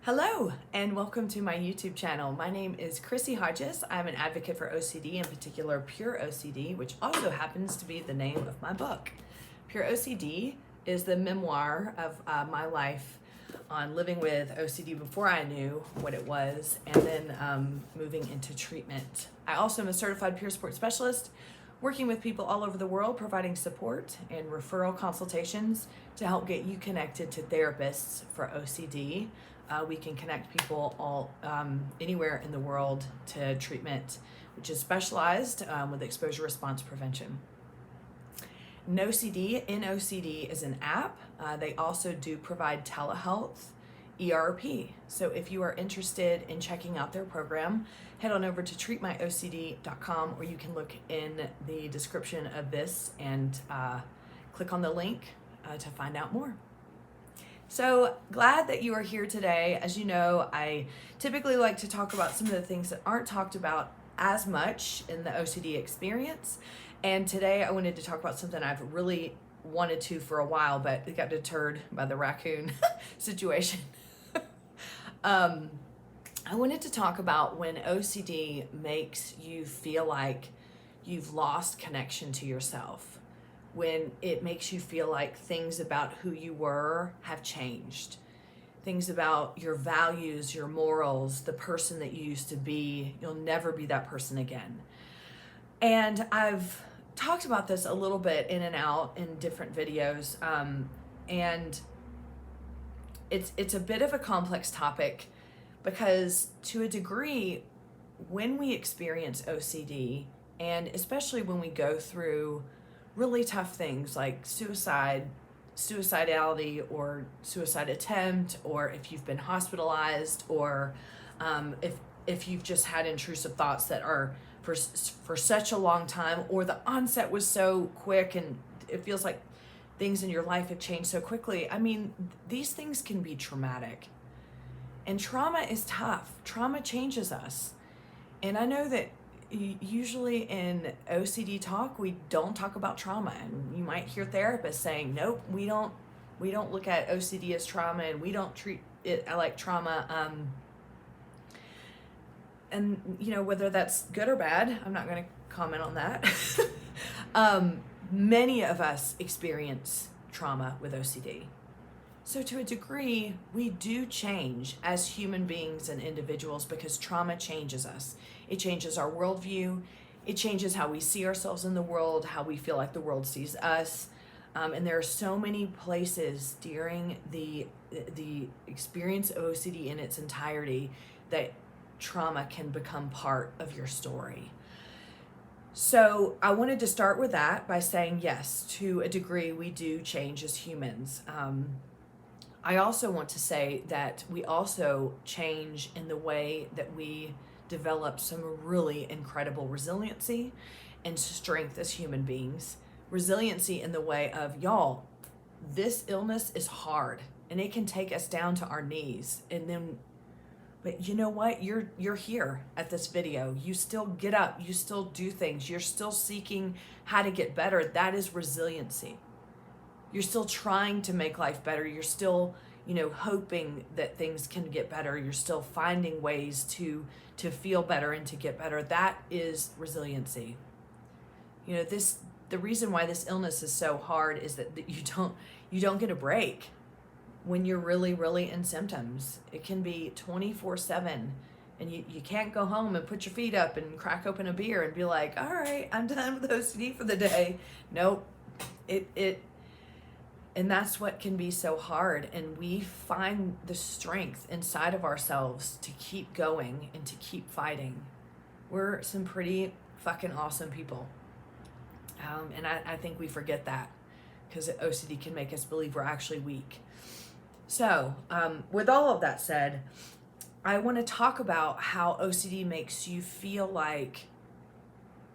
Hello and welcome to my YouTube channel. My name is Chrissy Hodges. I'm an advocate for OCD, in particular Pure OCD, which also happens to be the name of my book. Pure OCD is the memoir of my life on living with OCD before I knew what it was, and then moving into treatment. I also am a certified peer support specialist, working with people all over the world, providing support and referral consultations to help get you connected to therapists for OCD. We can connect people all anywhere in the world to treatment, which is specialized with exposure response prevention. NOCD is an app. They also do provide telehealth, ERP. So if you are interested in checking out their program, head on over to treatmyocd.com, or you can look in the description of this and click on the link to find out more. So glad that you are here today. As you know, I typically like to talk about some of the things that aren't talked about as much in the OCD experience. And today I wanted to talk about something I've really wanted to for a while, but it got deterred by the raccoon situation. I wanted to talk about when OCD makes you feel like you've lost connection to yourself, when it makes you feel like things about who you were have changed, things about your values, your morals, the person that you used to be, you'll never be that person again. And I've talked about this a little bit in and out in different videos, and it's a bit of a complex topic because to a degree, when we experience OCD, and especially when we go through really tough things like suicidality or suicide attempt, or if you've been hospitalized, or if you've just had intrusive thoughts that are for such a long time, or the onset was so quick and it feels like things in your life have changed so quickly. I mean, these things can be traumatic, and trauma is tough. Trauma changes us. And I know that usually in OCD talk, we don't talk about trauma, and you might hear therapists saying, nope, we don't look at OCD as trauma, and we don't treat it like trauma. And you know, whether that's good or bad, I'm not going to comment on that. Many of us experience trauma with OCD. So to a degree, we do change as human beings and individuals because trauma changes us. It changes our worldview. It changes how we see ourselves in the world, how we feel like the world sees us. And there are so many places during the experience of OCD in its entirety that trauma can become part of your story. So I wanted to start with that by saying, yes, to a degree, we do change as humans. I also want to say that we also change in the way that we develop some really incredible resiliency and strength as human beings. Resiliency in the way of, y'all, this illness is hard and it can take us down to our knees. But you know what? You're here at this video. You still get up, you still do things, you're still seeking how to get better. That is resiliency. You're still trying to make life better. You're still, hoping that things can get better. You're still finding ways to feel better and to get better. That is resiliency. The reason why this illness is so hard is that you don't get a break when you're really, really in symptoms. It can be 24/7, and you can't go home and put your feet up and crack open a beer and be like, all right, I'm done with OCD for the day. Nope. And that's what can be so hard. And we find the strength inside of ourselves to keep going and to keep fighting. We're some pretty fucking awesome people. And I think we forget that because OCD can make us believe we're actually weak. So with all of that said, I want to talk about how OCD makes you feel like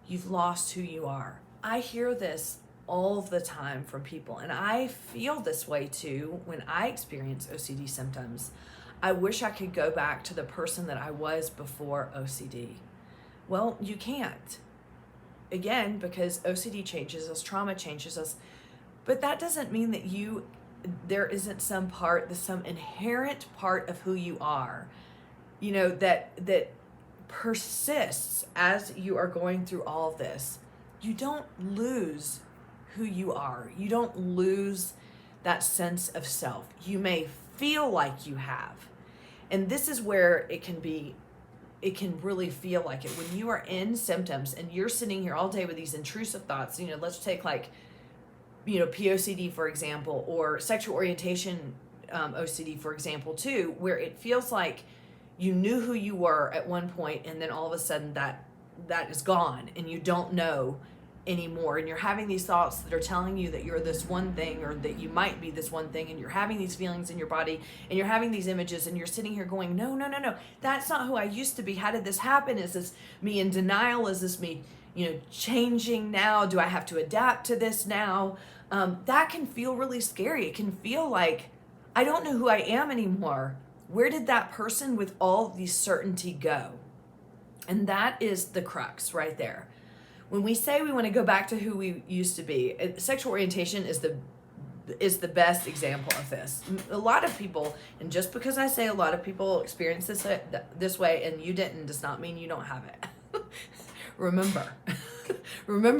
you've lost who you are. I hear this all the time from people, and I feel this way too when I experience OCD symptoms. I wish I could go back to the person that I was before OCD. Well, you can't. Again, because OCD changes us, trauma changes us, but that doesn't mean that you there isn't some inherent part of who you are, that persists as you are going through all of this. You don't lose who you are. You don't lose that sense of self. You may feel like you have. And this is where it can really feel like it. When you are in symptoms and you're sitting here all day with these intrusive thoughts, let's take POCD, for example, or sexual orientation OCD, for example, too, where it feels like you knew who you were at one point and then all of a sudden that is gone and you don't know anymore, and you're having these thoughts that are telling you that you're this one thing, or that you might be this one thing, and you're having these feelings in your body, and you're having these images, and you're sitting here going, no, that's not who I used to be. How did this happen? Is this me in denial? Is this me changing now? Do I have to adapt to this now? That can feel really scary. It can feel like I don't know who I am anymore. Where did that person with all the certainty go? And that is the crux right there. When we say we want to go back to who we used to be, sexual orientation is the best example of this. A lot of people, and just because I say a lot of people experience this way and you didn't, does not mean you don't have it. Remember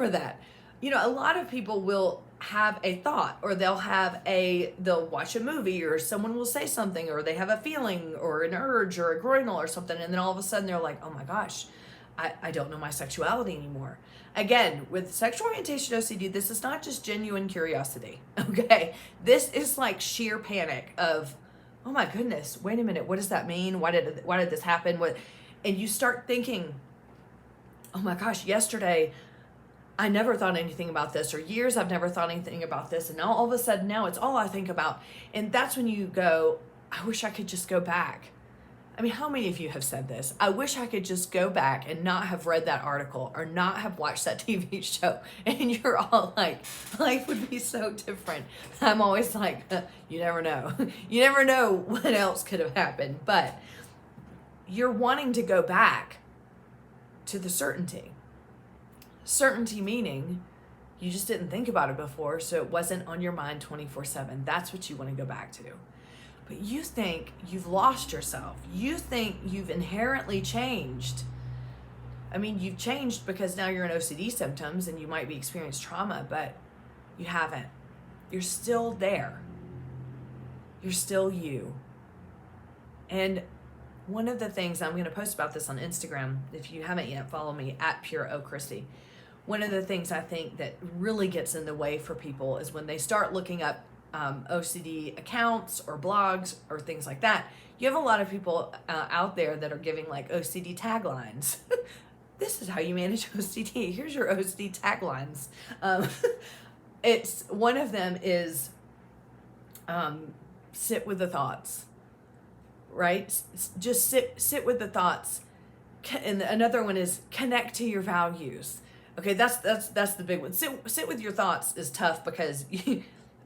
that. A lot of people will have a thought, or they'll watch a movie, or someone will say something, or they have a feeling or an urge or a groinal or something, and then all of a sudden they're like, oh my gosh, I don't know my sexuality anymore. Again, with sexual orientation OCD, this is not just genuine curiosity, okay? This is like sheer panic of, oh my goodness, wait a minute, what does that mean? Why did this happen? And you start thinking, oh my gosh, yesterday I never thought anything about this, or years I've never thought anything about this, and now all of a sudden now it's all I think about. And that's when you go, I wish I could just go back. I mean, how many of you have said this? I wish I could just go back and not have read that article or not have watched that TV show. And you're all like, life would be so different. I'm always like, you never know. You never know what else could have happened. But you're wanting to go back to the certainty. Certainty meaning you just didn't think about it before, so it wasn't on your mind 24/7. That's what you want to go back to. But you think you've lost yourself. You think you've inherently changed. I mean, you've changed because now you're in OCD symptoms and you might be experiencing trauma, but you haven't. You're still there. You're still you. And one of the things, I'm going to post about this on Instagram. If you haven't yet, follow me at PureOChristy. One of the things I think that really gets in the way for people is when they start looking up OCD accounts or blogs or things like that. You have a lot of people out there that are giving like OCD taglines. This is how you manage OCD. Here's your OCD taglines. It's one of them is sit with the thoughts, right? Just sit with the thoughts. And another one is connect to your values. Okay, that's the big one. Sit with your thoughts is tough because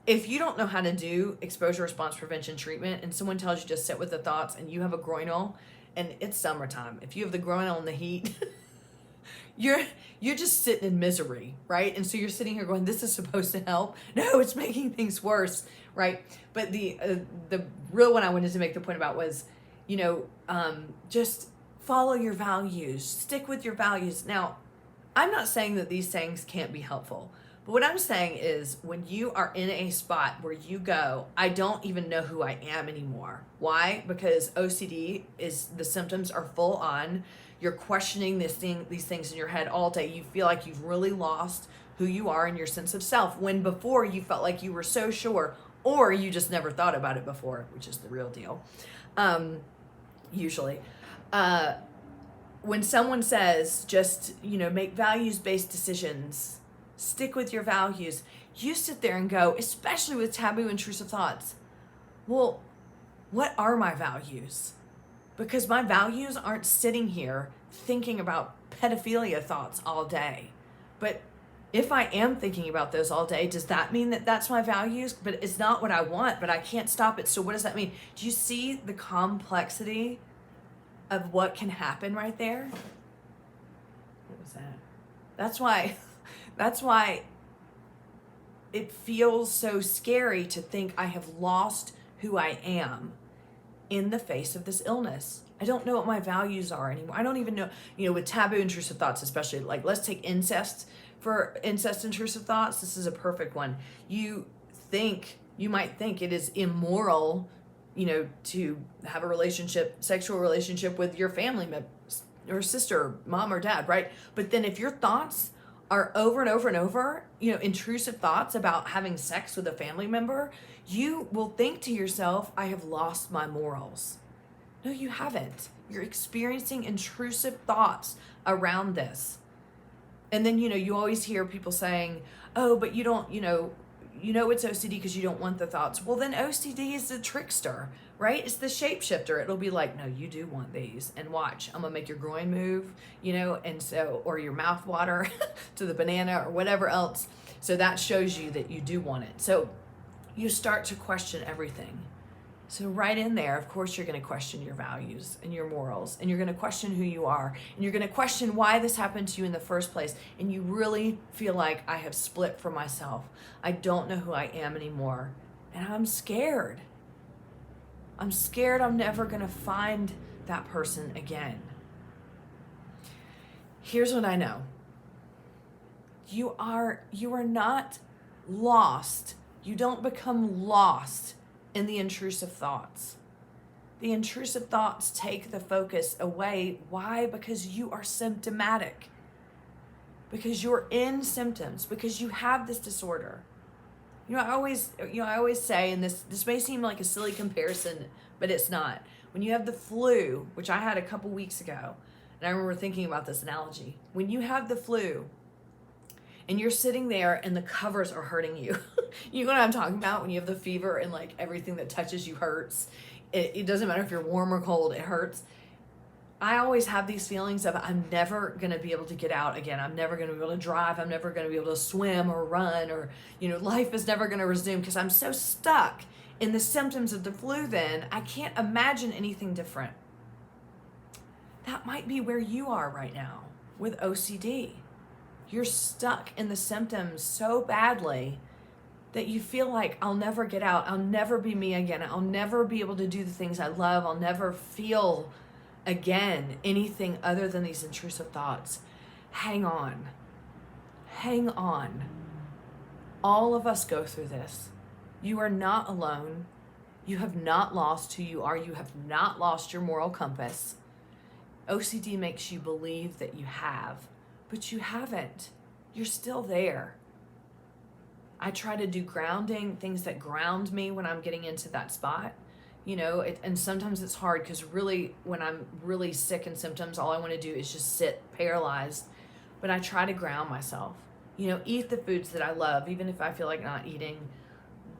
if you don't know how to do exposure response prevention treatment and someone tells you just sit with the thoughts and you have a groinal and it's summertime, if you have the groinal in the heat, you're just sitting in misery, right? And so you're sitting here going, this is supposed to help. No, it's making things worse, right? But the real one I wanted to make the point about was, just follow your values, stick with your values. Now, I'm not saying that these things can't be helpful. But what I'm saying is when you are in a spot where you go, I don't even know who I am anymore. Why? Because OCD the symptoms are full on. You're questioning these things in your head all day. You feel like you've really lost who you are and your sense of self, when before you felt like you were so sure, or you just never thought about it before, which is the real deal. Usually. When someone says just, make values-based decisions, stick with your values, you sit there and go, especially with taboo intrusive thoughts, well, what are my values? Because my values aren't sitting here thinking about pedophilia thoughts all day. But if I am thinking about those all day, does that mean that that's my values? But it's not what I want, but I can't stop it. So what does that mean? Do you see the complexity of what can happen right there? What was that? That's why it feels so scary to think I have lost who I am in the face of this illness. I don't know what my values are anymore. I don't even know, with taboo intrusive thoughts, especially, like, let's take incest for incest intrusive thoughts. This is a perfect one. You might think it is immoral, to have a sexual relationship with your family member or sister, mom or dad, right? But then if your thoughts are over and over and over, intrusive thoughts about having sex with a family member, you will think to yourself, I have lost my morals. No, you haven't. You're experiencing intrusive thoughts around this. And then, you always hear people saying, oh, but you don't, it's OCD because you don't want the thoughts. Well, then OCD is the trickster, right? It's the shapeshifter. It'll be like, no, you do want these. And watch, I'm going to make your groin move, or your mouth water to the banana or whatever else. So that shows you that you do want it. So you start to question everything. So right in there, of course, you're going to question your values and your morals, and you're going to question who you are, and you're going to question why this happened to you in the first place. And you really feel like, I have split from myself. I don't know who I am anymore. And I'm scared. I'm scared I'm never going to find that person again. Here's what I know. You are not lost. You don't become lost in the intrusive thoughts. The intrusive thoughts take the focus away. Why? Because you are symptomatic. Because you're in symptoms. Because you have this disorder. I always say, and this may seem like a silly comparison, but it's not. When you have the flu, which I had a couple weeks ago, and I remember thinking about this analogy. When you have the flu, and you're sitting there and the covers are hurting you. You know what I'm talking about? When you have the fever and like everything that touches you hurts. It doesn't matter if you're warm or cold, it hurts. I always have these feelings of, I'm never going to be able to get out again. I'm never going to be able to drive. I'm never going to be able to swim or run, or, life is never going to resume because I'm so stuck in the symptoms of the flu then. I can't imagine anything different. That might be where you are right now with OCD. You're stuck in the symptoms so badly that you feel like, I'll never get out. I'll never be me again. I'll never be able to do the things I love. I'll never feel again anything other than these intrusive thoughts. Hang on. Hang on. All of us go through this. You are not alone. You have not lost who you are. You have not lost your moral compass. OCD makes you believe that you have. But you haven't. You're still there. I try to do grounding, things that ground me when I'm getting into that spot. And sometimes it's hard because really, when I'm really sick in symptoms, all I want to do is just sit paralyzed. But I try to ground myself. Eat the foods that I love, even if I feel like not eating.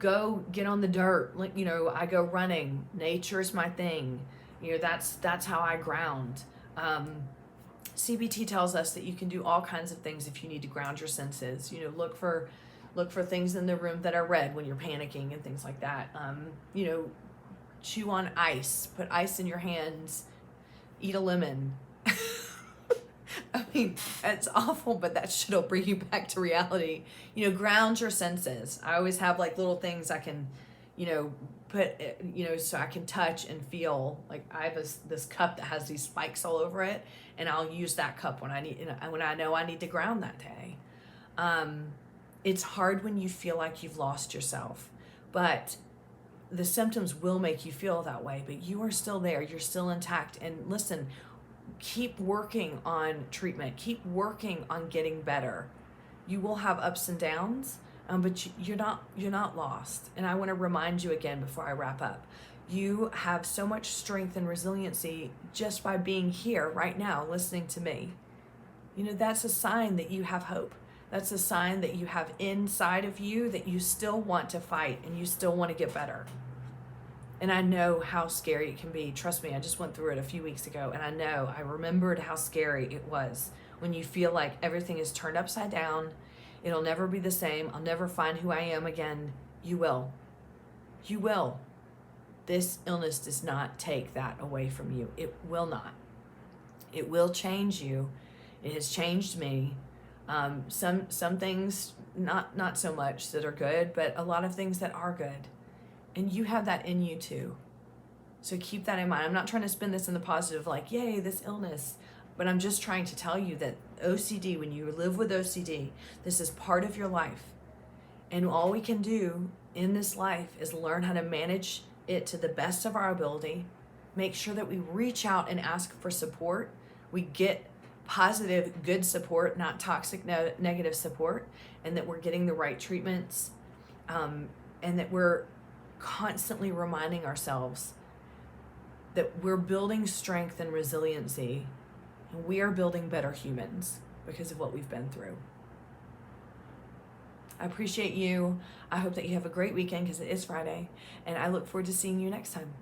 Go get on the dirt. I go running. Nature is my thing. That's how I ground. CBT tells us that you can do all kinds of things if you need to ground your senses. Look for things in the room that are red when you're panicking and things like that. Chew on ice. Put ice in your hands. Eat a lemon. I mean, that's awful, but that shit'll bring you back to reality. Ground your senses. I always have like little things I can, put, so I can touch and feel. Like I have this cup that has these spikes all over it, and I'll use that cup when I know I need to ground that day. It's hard when you feel like you've lost yourself, but the symptoms will make you feel that way, but you are still there. You're still intact. And listen, keep working on treatment. Keep working on getting better. You will have ups and downs, but you're not lost. And I want to remind you again before I wrap up, you have so much strength and resiliency just by being here right now, listening to me. That's a sign that you have hope. That's a sign that you have inside of you that you still want to fight and you still want to get better. And I know how scary it can be. Trust me, I just went through it a few weeks ago, and I remembered how scary it was when you feel like everything is turned upside down. It'll never be the same. I'll never find who I am again. You will. You will. This illness does not take that away from you. It will not. It will change you. It has changed me. Some things not so much that are good, but a lot of things that are good. And you have that in you too. So keep that in mind. I'm not trying to spin this in the positive, like, yay, this illness. But I'm just trying to tell you that OCD, when you live with OCD, this is part of your life. And all we can do in this life is learn how to manage it to the best of our ability. Make sure that we reach out and ask for support. We get positive, good support, not toxic, negative support, and that we're getting the right treatments, and that we're constantly reminding ourselves that we're building strength and resiliency, and we are building better humans because of what we've been through. I appreciate you. I hope that you have a great weekend because it is Friday, and I look forward to seeing you next time.